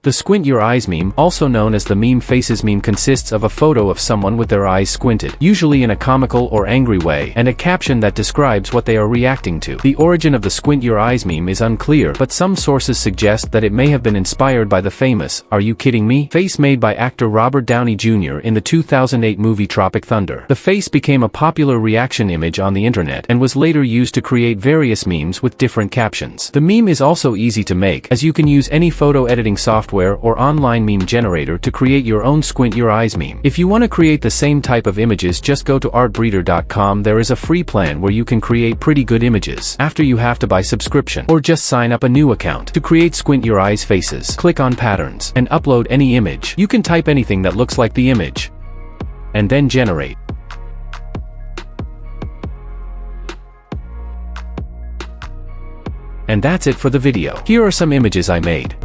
The squint your eyes meme, also known as the meme faces meme, consists of a photo of someone with their eyes squinted, usually in a comical or angry way, and a caption that describes what they are reacting to. The origin of the squint your eyes meme is unclear, but some sources suggest that it may have been inspired by the famous "Are you kidding me?" face made by actor Robert Downey Jr. in the 2008 movie Tropic Thunder. The face became a popular reaction image on the internet and was later used to create various memes with different captions. The meme is also easy to make, as you can use any photo editing software or online meme generator to create your own squint your eyes meme. If you want to create the same type of images, just go to artbreeder.com. There is a free plan where you can create pretty good images. After, you have to buy subscription or just sign up a new account. To create squint your eyes faces, click on patterns and upload any image. You can type anything that looks like the image and then generate. And that's it for the video. Here are some images I made.